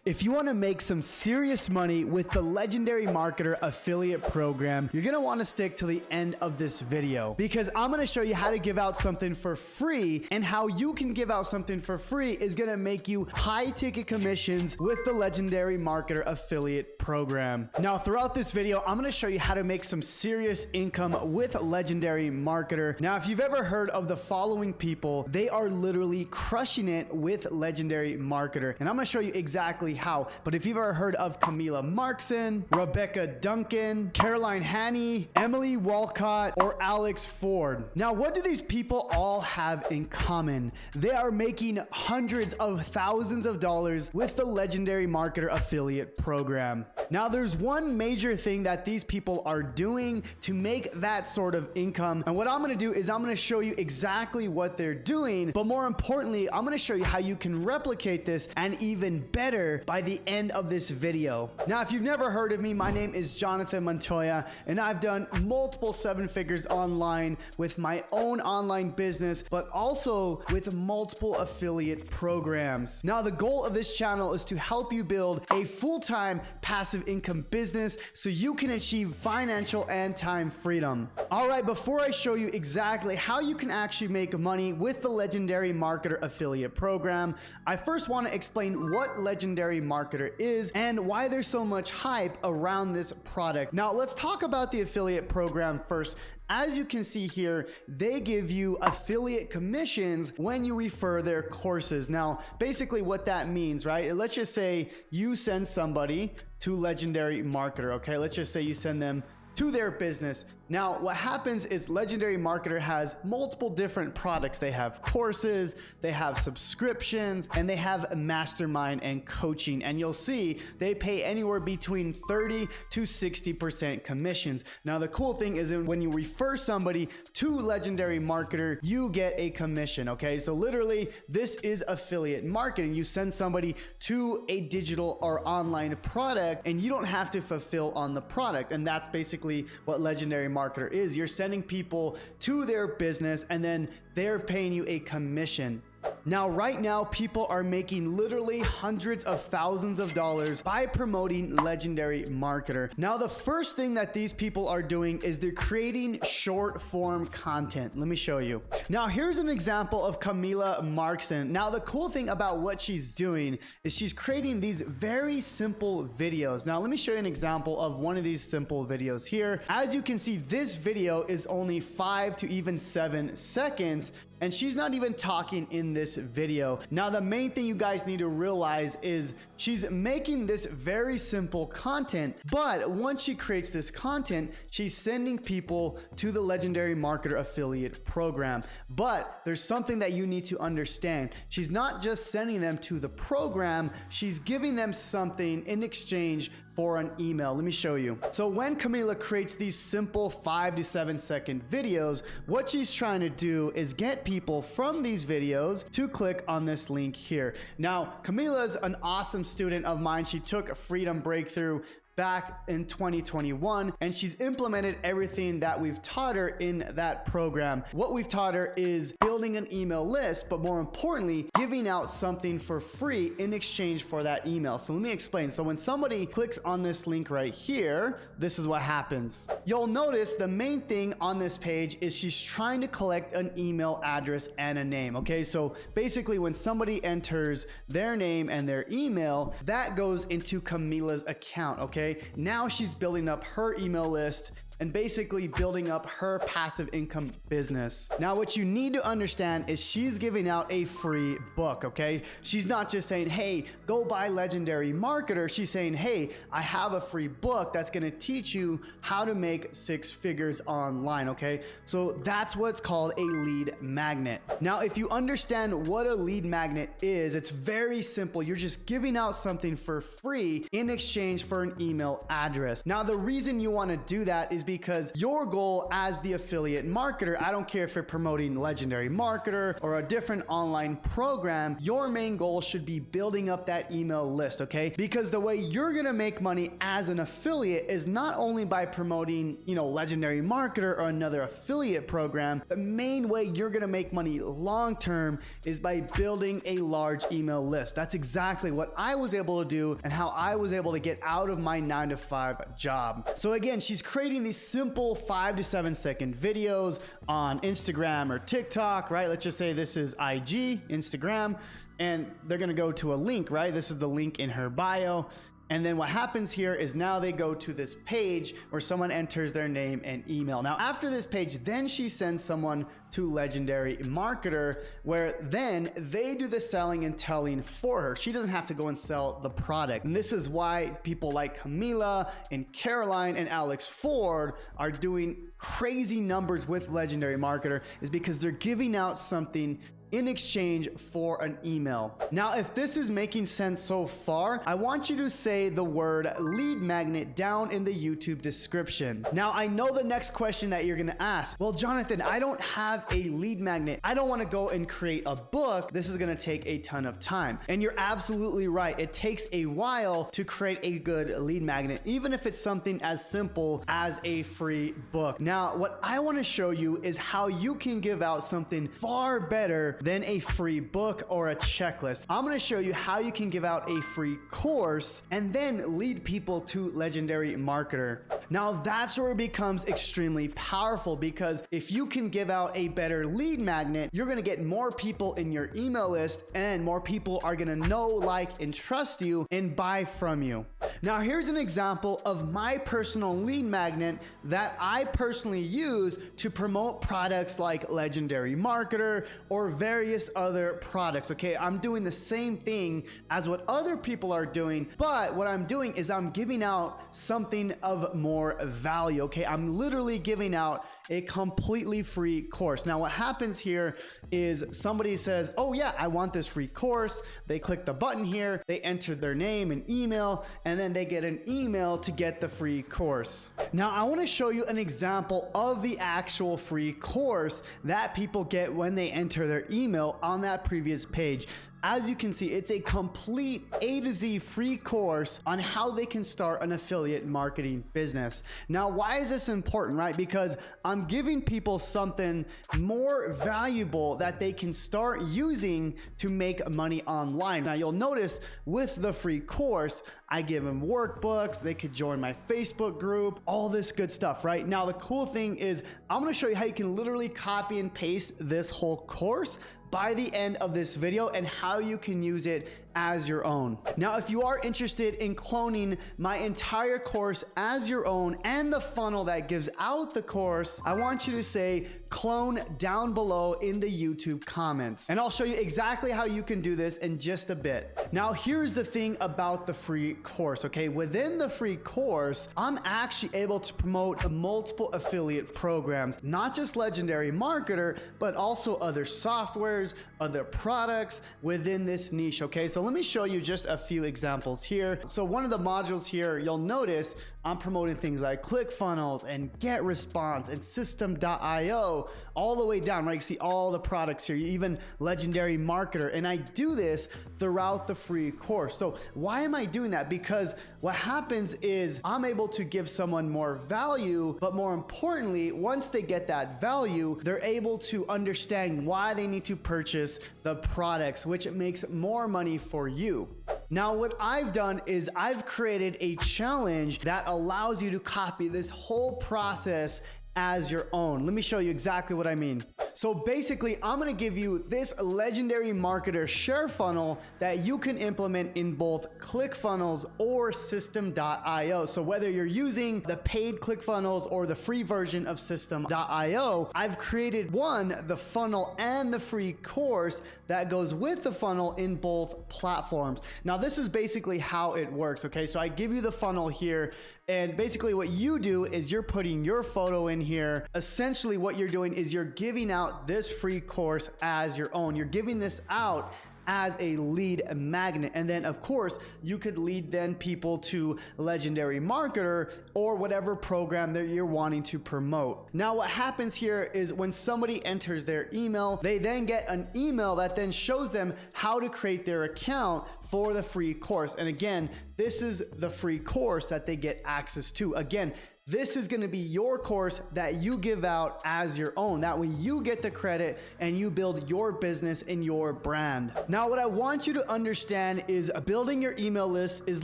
If you want to make some serious money with the Legendary Marketer affiliate program, you're going to want to stick to the end of this video because I'm going to show you how to give out something for free, and how you can give out something for free is going to make you high ticket commissions with the Legendary Marketer affiliate program. Now, throughout this video, I'm going to show you how to make some serious income with Legendary Marketer. Now, if you've ever heard of the following people, they are literally crushing it with Legendary Marketer, and I'm going to show you exactly how. But if you've ever heard of Camila Markson, Rebecca Duncan, Caroline Haney, Emily Walcott, or Alex Ford. Now, what do these people all have in common? They are making hundreds of thousands of dollars with the Legendary Marketer affiliate program. Now, there's one major thing that these people are doing to make that sort of income. And what I'm going to do is I'm going to show you exactly what they're doing. But more importantly, I'm going to show you how you can replicate this and even better by the end of this video. Now, if you've never heard of me, my name is Jonathan Montoya, and I've done multiple seven figures online with my own online business, but also with multiple affiliate programs. Now, the goal of this channel is to help you build a full-time passive income business so you can achieve financial and time freedom. All right, before I show you exactly how you can actually make money with the Legendary Marketer affiliate program, I first want to explain what Legendary Marketer is and why there's so much hype around this product. Now, let's talk about the affiliate program first. As you can see here, they give you affiliate commissions when you refer their courses. Now, basically what that means, right? Let's just say you send somebody to Legendary Marketer, okay? Let's just say you send them to their business. Now, what happens is Legendary Marketer has multiple different products. They have courses, they have subscriptions, and they have a mastermind and coaching. And you'll see they pay anywhere between 30 to 60% commissions. Now, the cool thing is when you refer somebody to Legendary Marketer, you get a commission, okay? So literally, this is affiliate marketing. You send somebody to a digital or online product, and you don't have to fulfill on the product. And that's basically what Legendary Marketer is. You're sending people to their business, and then they're paying you a commission. Now, right now, people are making literally hundreds of thousands of dollars by promoting Legendary Marketer. Now, the first thing that these people are doing is they're creating short form content. Let me show you. Now, here's an example of Camila Markson. Now, the cool thing about what she's doing is she's creating these very simple videos. Now, let me show you an example of one of these simple videos here. As you can see, this video is only 5 to even 7 seconds. And she's not even talking in this video. Now, the main thing you guys need to realize is she's making this very simple content, but once she creates this content, she's sending people to the Legendary Marketer affiliate program. But there's something that you need to understand. She's not just sending them to the program, she's giving them something in exchange for an email. Let me show you. So when Camila creates these simple 5 to 7 second videos, what she's trying to do is get people from these videos to click on this link here. Now, Camila's an awesome student of mine. She took a Freedom Breakthrough back in 2021, and she's implemented everything that we've taught her in that program. What we've taught her is building an email list, but more importantly, giving out something for free in exchange for that email. So let me explain. So when somebody clicks on this link right here, this is what happens. You'll notice the main thing on this page is she's trying to collect an email address and a name. Okay, so basically when somebody enters their name and their email, that goes into Camila's account. Okay, now she's building up her email list and basically building up her passive income business. Now, what you need to understand is she's giving out a free book, okay? She's not just saying, hey, go buy Legendary Marketer. She's saying, hey, I have a free book that's gonna teach you how to make 6 figures online, okay? So that's what's called a lead magnet. Now, if you understand what a lead magnet is, it's very simple. You're just giving out something for free in exchange for an email address. Now, the reason you wanna do that is because your goal as the affiliate marketer, I don't care if you're promoting Legendary Marketer or a different online program, your main goal should be building up that email list, okay? Because the way you're gonna make money as an affiliate is not only by promoting, Legendary Marketer or another affiliate program. The main way you're gonna make money long term is by building a large email list. That's exactly what I was able to do and how I was able to get out of my 9-to-5 job. So again, she's creating these simple 5 to 7 second videos on Instagram or TikTok, right? Let's just say this is IG, Instagram, and they're gonna go to a link, right? This is the link in her bio. And then what happens here is now they go to this page where someone enters their name and email. Now after this page, then she sends someone to Legendary Marketer, where then they do the selling and telling for her. She doesn't have to go and sell the product. And this is why people like Camila and Caroline and Alex Ford are doing crazy numbers with Legendary Marketer, is because they're giving out something in exchange for an email. Now, if this is making sense so far, I want you to say the word lead magnet down in the YouTube description. Now, I know the next question that you're gonna ask, well, Jonathan, I don't have a lead magnet. I don't wanna go and create a book. This is gonna take a ton of time. And you're absolutely right. It takes a while to create a good lead magnet, even if it's something as simple as a free book. Now, what I wanna show you is how you can give out something far better than a free book or a checklist. I'm gonna show you how you can give out a free course and then lead people to Legendary Marketer. Now that's where it becomes extremely powerful, because if you can give out a better lead magnet, you're gonna get more people in your email list, and more people are gonna know, like, and trust you and buy from you. Now here's an example of my personal lead magnet that I personally use to promote products like Legendary Marketer or various other products. Okay, I'm doing the same thing as what other people are doing, but what I'm doing is I'm giving out something of more value. Okay, I'm literally giving out a completely free course. Now what happens here is somebody says, oh yeah, I want this free course. They click the button here, they enter their name and email, and then they get an email to get the free course. Now I want to show you an example of the actual free course that people get when they enter their email on that previous page. As you can see, it's a complete A to Z free course on how they can start an affiliate marketing business. Now, why is this important, right? Because I'm giving people something more valuable that they can start using to make money online. Now, you'll notice with the free course, I give them workbooks, they could join my Facebook group, all this good stuff, right? Now, the cool thing is I'm gonna show you how you can literally copy and paste this whole course by the end of this video and how you can use it as your own. Now, if you are interested in cloning my entire course as your own and the funnel that gives out the course, I want you to say clone down below in the YouTube comments. And I'll show you exactly how you can do this in just a bit. Now, here's the thing about the free course, okay? Within the free course, I'm actually able to promote multiple affiliate programs, not just Legendary Marketer, but also other softwares, other products within this niche, okay? So let me show you just a few examples here. So one of the modules here, you'll notice I'm promoting things like ClickFunnels and GetResponse and System.io all the way down, right? You see all the products here, even Legendary Marketer. And I do this throughout the free course. So why am I doing that? Because what happens is I'm able to give someone more value, but more importantly, once they get that value, they're able to understand why they need to purchase the products, which makes more money for you. Now, what I've done is I've created a challenge that allows you to copy this whole process as your own. Let me show you exactly what I mean. So basically, I'm gonna give you this Legendary Marketer share funnel that you can implement in both ClickFunnels or System.io. So whether you're using the paid ClickFunnels or the free version of System.io, I've created the funnel and the free course that goes with the funnel in both platforms. Now, this is basically how it works, okay? So I give you the funnel here, and basically what you do is you're putting your photo in here. Essentially what you're doing is you're giving out this free course as your own. You're giving this out as a lead magnet. And then of course, you could lead then people to Legendary Marketer or whatever program that you're wanting to promote. Now, what happens here is when somebody enters their email, they then get an email that then shows them how to create their account for the free course. And again, this is the free course that they get access to. Again, this is going to be your course that you give out as your own. That way you get the credit and you build your business and your brand. Now, what I want you to understand is building your email list is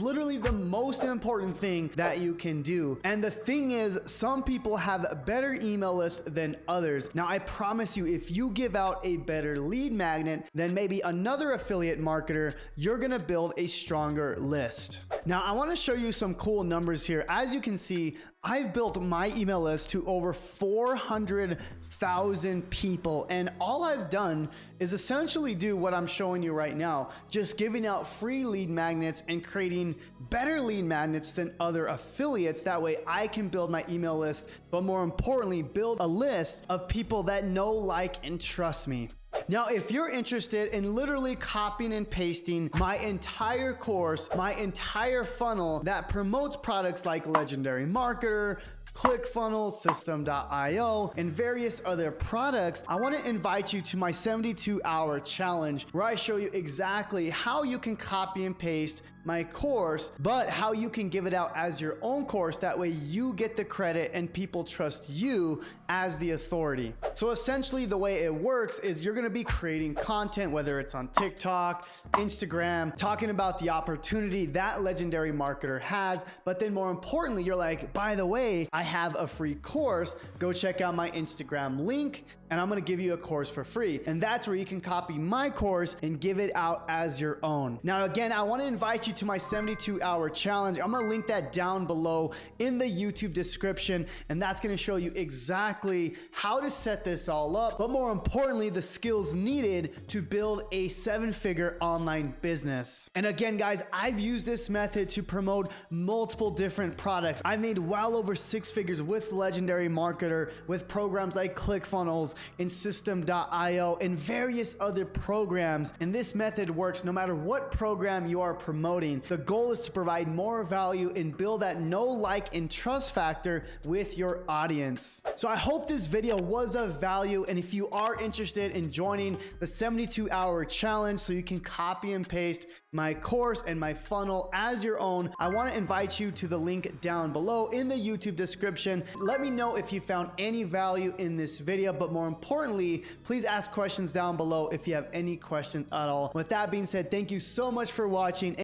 literally the most important thing that you can do. And the thing is, some people have better email lists than others. Now, I promise you, if you give out a better lead magnet than maybe another affiliate marketer, you're going to build a stronger list. Now, I want to show you some cool numbers here. As you can see, I've built my email list to over 400,000 people, and all I've done is essentially do what I'm showing you right now, just giving out free lead magnets and creating better lead magnets than other affiliates. That way I can build my email list, but more importantly, build a list of people that know, like, and trust me. Now, if you're interested in literally copying and pasting my entire course, my entire funnel that promotes products like Legendary Marketer, ClickFunnels, System.io, and various other products, I want to invite you to my 72-hour challenge where I show you exactly how you can copy and paste my course, but how you can give it out as your own course. That way you get the credit and people trust you as the authority. So essentially the way it works is you're going to be creating content, whether it's on TikTok, Instagram, talking about the opportunity that Legendary Marketer has. But then more importantly, you're like, by the way, I have a free course. Go check out my Instagram link and I'm going to give you a course for free. And that's where you can copy my course and give it out as your own. Now, again, I want to invite you to my 72-hour challenge. I'm going to link that down below in the YouTube description, and that's going to show you exactly how to set this all up, but more importantly, the skills needed to build a 7-figure online business. And again, guys, I've used this method to promote multiple different products. I've made well over 6 figures with Legendary Marketer, with programs like ClickFunnels and System.io and various other programs. And this method works no matter what program you are promoting. The goal is to provide more value and build that know, like, and trust factor with your audience. So I hope this video was of value. And if you are interested in joining the 72-hour challenge so you can copy and paste my course and my funnel as your own, I want to invite you to the link down below in the YouTube description. Let me know if you found any value in this video, but more importantly, please ask questions down below if you have any questions at all. With that being said, thank you so much for watching.